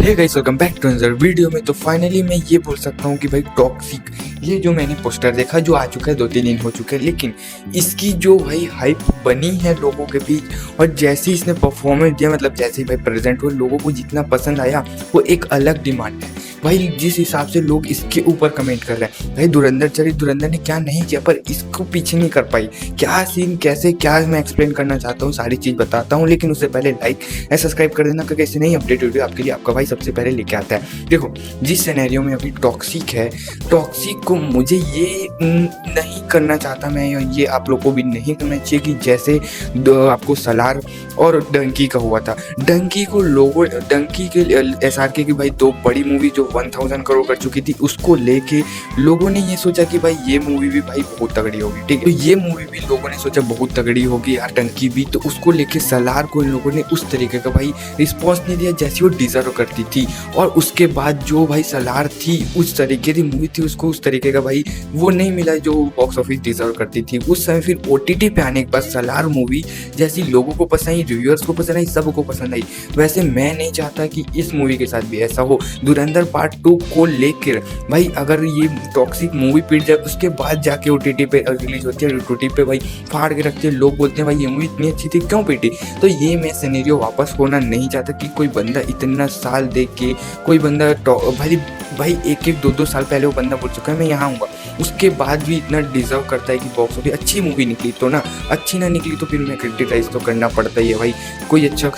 Hey guys, welcome back to another video में। तो finally मैं ये बोल सकता हूँ कि भाई टॉक्सिक ये जो मैंने पोस्टर देखा जो आ चुका है 2-3 दिन हो चुके हैं, लेकिन इसकी जो भाई हाइप बनी है लोगों के बीच और जैसे इसने परफॉर्मेंस दिया, मतलब जैसे ही भाई प्रेजेंट हुआ लोगों को जितना पसंद आया वो एक अलग डिमांड है भाई। जिस हिसाब से लोग इसके ऊपर कमेंट कर रहे हैं भाई, धुरंधर ने क्या नहीं किया पर इसको पीछे नहीं कर पाई, क्या सीन कैसे क्या मैं एक्सप्लेन करना चाहता हूँ, सारी चीज़ बताता हूँ। लेकिन उससे पहले लाइक एंड सब्सक्राइब कर देना क्योंकि ऐसे नहीं अपडेट वीडियो आपके लिए आपका भाई सबसे पहले लेके आता है। देखो जिस सिनेरियो में अभी टॉक्सिक है, टॉक्सिक को मुझे ये नहीं करना चाहता मैं, ये आप लोग को भी नहीं करना चाहिए कि जैसे आपको सलार और डंकी का हुआ था। डंकी को लोगों डंकी के SRK की भाई 2 बड़ी मूवी जो 1000 करोड़ कर चुकी थी, उसको लेके लोगों ने ये सोचा कि भाई ये मूवी भी भाई बहुत तगड़ी होगी, ठीक है। तो ये मूवी भी लोगों ने सोचा बहुत तगड़ी होगी यार, डंकी भी। तो उसको लेके सलार को इन लोगों ने उस तरीके का भाई रिस्पॉन्स नहीं दिया जैसी वो डिजर्व करती थी। और उसके बाद जो भाई सलार थी उस तरीके की मूवी थी, उसको उस तरीके का भाई वो नहीं मिला जो बॉक्स ऑफिस डिजर्व करती थी उस समय। फिर OTT पे आने के बाद सलार मूवी जैसी लोगों को पसंद आई, रिव्यूअर्स को पसंद आई, सबको पसंद आई। वैसे मैं नहीं चाहता कि इस मूवी के साथ भी ऐसा हो। धुरंधर पार्ट 2 को लेकर भाई अगर ये टॉक्सिक मूवी पीट जाए उसके बाद जाके OTT पे रिलीज होती है, OTT पे भाई फाड़ के रखते हैं, लोग बोलते हैं भाई ये मूवी इतनी अच्छी थी क्यों पीटी। तो ये मैं सिनेरियो वापस होना नहीं चाहता कि कोई बंदा इतना साल देख के कोई बंदा भाई 1-2 साल पहले वो बंदा बोल चुका है मैं यहाँ आऊँगा, उसके बाद भी इतना डिजर्व करता है कि बॉक्स ऑफिस अच्छी मूवी निकली तो ना, अच्छी ना निकली तो फिर मैं क्रिटिसाइज तो करना पड़ता ही है भाई। कोई अच्छा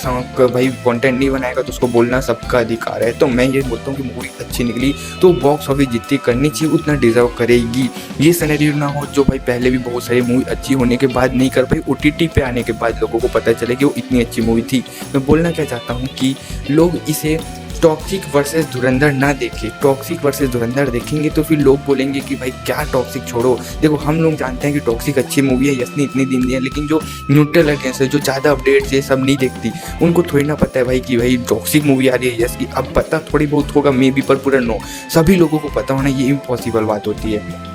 भाई कंटेंट नहीं बनाएगा तो उसको बोलना सबका अधिकार है। तो मैं ये बोलता हूँ कि मूवी अच्छी निकली तो बॉक्स ऑफिस जितनी करनी चाहिए उतना डिजर्व करेगी। ये सिनेरियो ना हो जो भाई पहले भी बहुत सारी मूवी अच्छी होने के बाद नहीं कर पाई, OTT पे आने के बाद लोगों को पता चले कि वो इतनी अच्छी मूवी थी। मैं बोलना क्या चाहता हूँ कि लोग इसे टॉक्सिक वर्सेस धुरंधर ना देखें। टॉक्सिक वर्सेस धुरंधर देखेंगे तो फिर लोग बोलेंगे कि भाई क्या टॉक्सिक छोड़ो। देखो हम लोग जानते हैं कि टॉक्सिक अच्छी मूवी है, यस ने इतने दिन दिए, लेकिन जो न्यूट्रल ऑडियंस है जो ज़्यादा अपडेट्स ये सब नहीं देखती उनको थोड़ी ना पता है भाई कि भाई टॉक्सिक मूवी आ रही है यस की। अब पता थोड़ी बहुत होगा मे बी, पर पूरा नो सभी लोगों को पता होना ये इम्पॉसिबल बात होती है।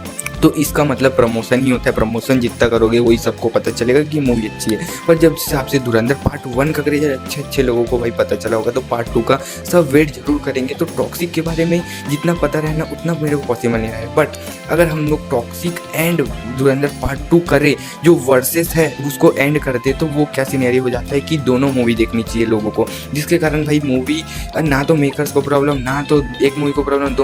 तो इसका मतलब प्रमोशन ही होता है, प्रमोशन जितना करोगे वही सबको पता चलेगा कि मूवी अच्छी है। पर जब हिसाब से धुरंधर पार्ट 1 का करेगा अच्छे लोगों को भाई पता चला होगा तो पार्ट 2 का सब वेट जरूर करेंगे। तो टॉक्सिक के बारे में जितना पता रहना उतना मेरे को पॉसिबल नहीं है। बट अगर हम लोग टॉक्सिक एंड धुरंधर पार्ट 2 करें जो वर्सेस है उसको एंड कर दे तो वो क्या सिनेरियो हो जाता है कि दोनों मूवी देखनी चाहिए लोगों को, जिसके कारण भाई मूवी ना तो मेकर्स को प्रॉब्लम, ना तो एक मूवी को प्रॉब्लम,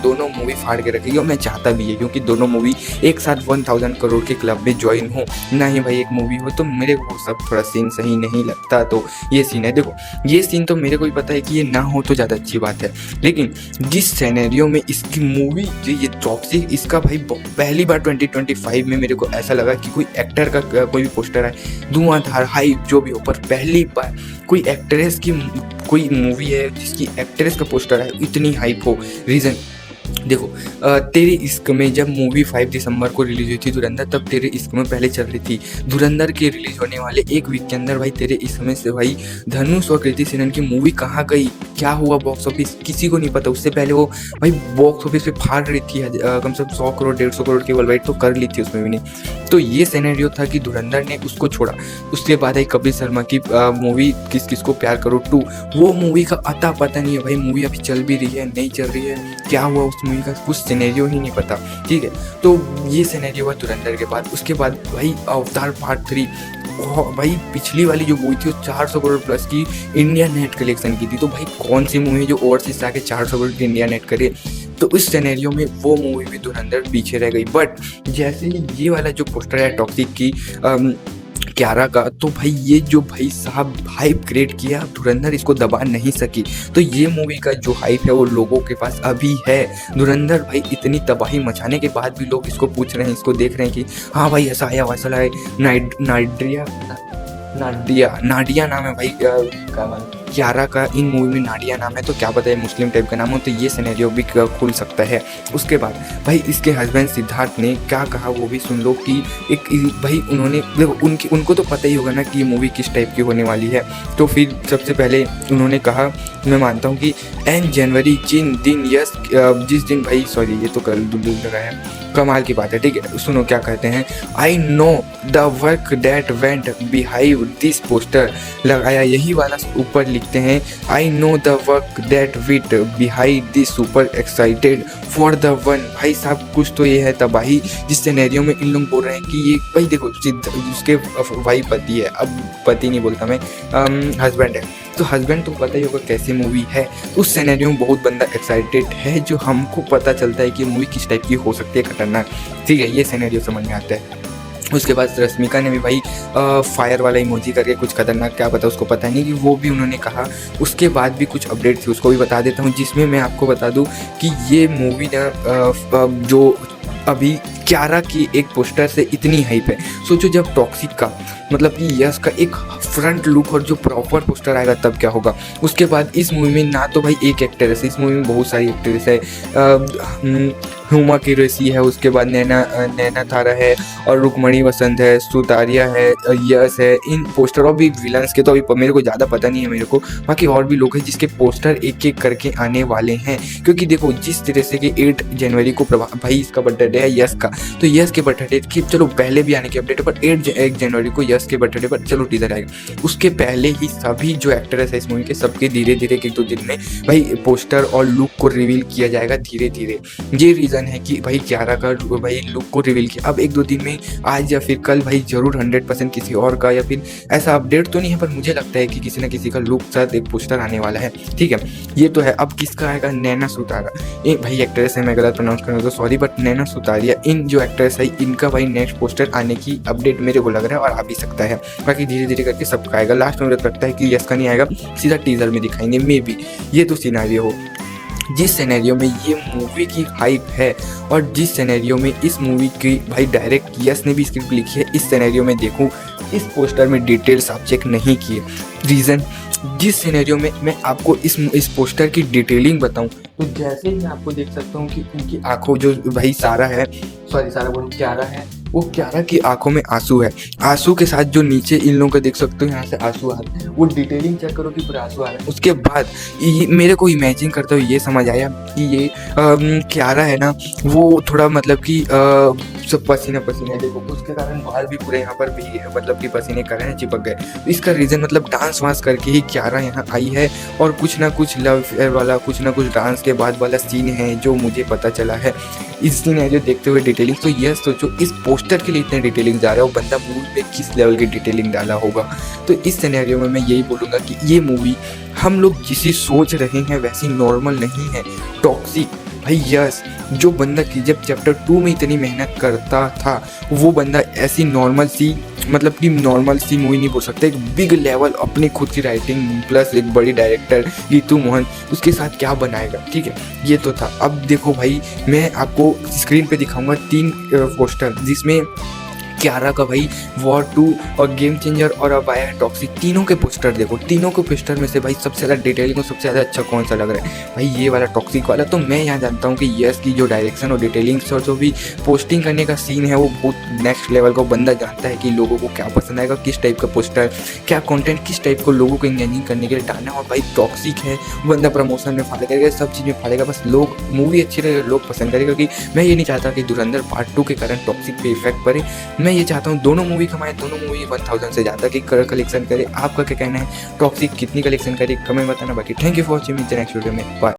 दोनों मूवी फाड़ के रखेगी। और मैं चाहता भी है क्योंकि दोनों मूवी एक साथ 1000 करोड़ के क्लब में ज्वाइन हो, ना ही भाई एक मूवी हो। तो मेरे को सब थोड़ा सीन सही नहीं लगता। तो ये सीन है, देखो ये सीन तो मेरे को ही पता है कि ये ना हो तो ज़्यादा अच्छी बात है, लेकिन जिस सिनेरियो में इसकी मूवी जो ये टॉक्सिक इसका भाई पहली बार 2025 में मेरे को ऐसा लगा कि कोई एक्टर का कोई भी पोस्टर है धुआंधार हाइप जो भी हो, पर पहली बार कोई एक्ट्रेस की कोई मूवी है जिसकी एक्ट्रेस का पोस्टर है इतनी हाइप हो। रीज़न देखो तेरे इश्क में जब मूवी 5 दिसंबर को रिलीज हुई थी धुरंधर, तब तेरे इश्क में पहले चल रही थी। धुरंधर के रिलीज होने वाले 1 वीक के अंदर भाई तेरे इश्क में से भाई धनुष और कृति सेनन की मूवी कहाँ गई, क्या हुआ बॉक्स ऑफिस किसी को नहीं पता। उससे पहले वो भाई बॉक्स ऑफिस पे फाड़ रही थी, कम से कम 100 करोड़ 150 करोड़ की वर्ल्ड वाइड तो कर ली थी उसमें भी नहीं। तो ये सिनेरियो था कि धुरंधर ने उसको छोड़ा। उसके बाद आई कपिल शर्मा की मूवी किस किस को प्यार करो 2, वो मूवी का अता पता नहीं है भाई, मूवी अभी चल भी रही है नहीं चल रही है, क्या हुआ उस मूवी का कुछ सिनेरियो ही नहीं पता, ठीक है। तो ये सिनेरियो हुआ धुरंधर के बाद। उसके बाद भाई अवतार पार्ट 3 भाई पिछली वाली जो मूवी थी वो 400 करोड़ प्लस की इंडिया नेट कलेक्शन की थी। तो भाई कौन सी मूवी जो ओवरसीज से आके 400 करोड़ की इंडिया नेट करे। तो इस सिनेरियो में वो मूवी भी धुरंधर पीछे रह गई। बट जैसे ये वाला जो पोस्टर है टॉक्सिक की क्यारा का, तो भाई ये जो भाई साहब हाइप क्रिएट किया धुरंधर इसको दबा नहीं सकी। तो ये मूवी का जो हाइप है वो लोगों के पास अभी है। धुरंधर भाई इतनी तबाही मचाने के बाद भी लोग इसको पूछ रहे हैं, इसको देख रहे हैं कि हाँ भाई ऐसा आया वैसा आया। नाडिया नाम है भाई क्यारा का, इन मूवी में नाडिया नाम है, तो क्या पता है मुस्लिम टाइप का नाम हो, तो ये सिनेरियो भी खुल सकता है। उसके बाद भाई इसके हस्बैंड सिद्धार्थ ने क्या कहा वो भी सुन लो कि एक भाई उन्होंने देखो उनको तो पता ही होगा ना कि ये मूवी किस टाइप की होने वाली है। तो फिर सबसे पहले उन्होंने कहा मैं मानता हूँ कि एन जनवरी जिस दिन भाई सॉरी ये तो कल लगा है, कमाल की बात है, ठीक है। सुनो क्या कहते हैं, I know the work that went behind this poster, लगाया यही वाला ऊपर लिखते हैं, I know the work that went behind this, super excited for the one. भाई साहब कुछ तो ये है तबाही जिस सिनेरियो में इन लोग बोल रहे हैं कि ये भाई देखो उसके भाई पति है, अब पति नहीं बोलता मैं, हस्बैंड है, तो हस्बैंड तो पता ही होगा कैसी मूवी है। उस सिनेरियो में बहुत बंदा एक्साइटेड है, जो हमको पता चलता है कि मूवी किस टाइप की हो सकती है, खतरनाक, ठीक है। ये सिनेरियो समझ में आता है। उसके बाद रश्मिका ने भी भाई फायर वाला इमोजी करके कुछ खतरनाक, क्या पता उसको पता नहीं कि वो भी उन्होंने कहा। उसके बाद भी कुछ अपडेट थी, उसको भी बता देता हूँ, जिसमें मैं आपको बता दूँ कि ये मूवी ना जो अभी क्यारा की एक पोस्टर से इतनी हाइप है। सोचो जब टॉक्सिक का मतलब कि यस का एक फ्रंट लुक और जो प्रॉपर पोस्टर आएगा तब क्या होगा। उसके बाद इस मूवी में ना तो भाई एक एक्ट्रेस है, इस मूवी में बहुत सारी एक्ट्रेस है, हुमा किरेसी है, उसके बाद नैना थारा है, और रुक्मणी वसंत है, सुतारिया है, यस है। इन पोस्टर और भी विलन्स के तो अभी मेरे को ज़्यादा पता नहीं है मेरे को, बाकी और भी लोग हैं जिसके पोस्टर एक एक करके आने वाले हैं। क्योंकि देखो जिस तरह से कि 8 जनवरी को भाई इसका बर्थडे है यस का, तो यस के बर्थडे की चलो पहले भी आने के अपडेट है, पर 1 जनवरी को यस के बर्थडे पर चलो टीजर आएगा। उसके पहले ही सभी जो एक्टर्स है इस मूवी के सबके धीरे धीरे 1-2 दिन में भाई पोस्टर और लुक को रिवील किया जाएगा धीरे धीरे। ये रीज़न है कि भाई क्यारा का भाई लुक को रिवील किया अब 1-2 दिन में, आज या फिर कल भाई जरूर 100% किसी और का, या फिर ऐसा अपडेट तो नहीं है पर मुझे लगता है कि किसी न किसी का लुक साथ एक पोस्टर आने वाला है, ठीक है। ये तो है। अब किसका आएगा, नैना सुतारा, एक भाई एक्ट्रेस है, मैं गलत प्रोनाउंस कर रहा हूँ तो सॉरी, बट नैना सुतारिया इन जो एक्ट्रेस है इनका भाई नेक्स्ट पोस्टर आने की अपडेट मेरे को लग रहा है और आ भी सकता है। बाकी धीरे धीरे करके सबका आएगा। लास्ट में मुझे लगता है कि यस का नहीं आएगा, सीधा टीजर में दिखाएंगे मे बी, ये तो सिनेरियो हो। जिस सिनेरियो में ये मूवी की हाइप है और जिस सिनेरियो में इस मूवी की भाई डायरेक्ट यस ने भी स्क्रिप्ट लिखी है, इस सिनेरियो में देखूं इस पोस्टर में डिटेल्स आप चेक नहीं किए। रीज़न, जिस सिनेरियो में मैं आपको इस पोस्टर की डिटेलिंग बताऊं तो जैसे ही मैं आपको देख सकता हूं कि उनकी आंखों जो भाई सारा है, सॉरी सारा बोलूं क्यारा है, वो क्यारा की आंखों में आंसू है, आंसू के साथ जो नीचे इन लोगों को देख सकते हो यहाँ से आंसू आ रहे हैं, वो डिटेलिंग चेक करो कि पूरा आंसू आ रहा है। उसके बाद मेरे को इमेजिन करते हुए ये समझ आया कि ये क्यारा है ना, वो थोड़ा मतलब कि सब पसीने देखो, उसके कारण बाल भी पूरे यहाँ पर भी मतलब कि पसीने कर रहे हैं, चिपक गए। तो इसका रीज़न मतलब डांस वांस करके ही क्यारा यहाँ आई है, और कुछ ना कुछ लव अफेयर वाला, कुछ ना कुछ डांस के बाद वाला सीन है जो मुझे पता चला है इस सिनेरियो देखते हुए डिटेलिंग। तो यस सोचो इस पोस्टर के लिए इतने डिटेलिंग जा रहा है, वो बंदा मूवी पे किस लेवल की डिटेलिंग डाला होगा। तो इस सिनेरियो में मैं यही बोलूँगा कि ये मूवी हम लोग जिसे सोच रहे हैं वैसी नॉर्मल नहीं है। टॉक्सिक भाई यस, जो बंदा की जब चैप्टर 2 में इतनी मेहनत करता था वो बंदा ऐसी नॉर्मल सी मतलब कि नॉर्मल सी मूवी नहीं बोल सकता, एक बिग लेवल अपनी खुद की राइटिंग प्लस एक बड़ी डायरेक्टर रीतू मोहन उसके साथ क्या बनाएगा, ठीक है। ये तो था। अब देखो भाई मैं आपको स्क्रीन पे दिखाऊंगा 3 पोस्टर जिसमें क्यारा का भाई वॉर 2 और गेम चेंजर और अब आया है टॉक्सिक, तीनों के पोस्टर देखो। तीनों के पोस्टर में से भाई सबसे ज़्यादा डिटेलिंग और सबसे ज़्यादा अच्छा कौन सा लग रहा है भाई, ये वाला टॉक्सिक वाला। तो मैं यहाँ जानता हूँ कि यस की जो डायरेक्शन और डिटेलिंग और जो भी पोस्टिंग करने का सीन है वो बहुत नेक्स्ट लेवल का, बंदा जानता है कि लोगों को क्या पसंद आएगा, किस टाइप का पोस्टर, क्या कॉन्टेंट किस टाइप को लोगों को इंगेजिंग करने के लिए डालना है। और भाई टॉक्सिक है, बंदा प्रमोशन में फाड़े करेगा, सब चीज़ में फाड़ेगा, बस लोग मूवी अच्छी रहे, लोग पसंद करेगा। कि मैं ये नहीं चाहता कि धुरंधर पार्ट 2 के कारण टॉक्सिक पे इफेक्ट पड़े, मैं ये चाहता हूँ दोनों मूवी कमाए, दोनों मूवी 1000 से ज़्यादा की कलेक्शन करे। आपका क्या कहना है, टॉक्सिक कितनी कलेक्शन करे, कमेंट बताना। बाकी thank you for watching, next video में बाय।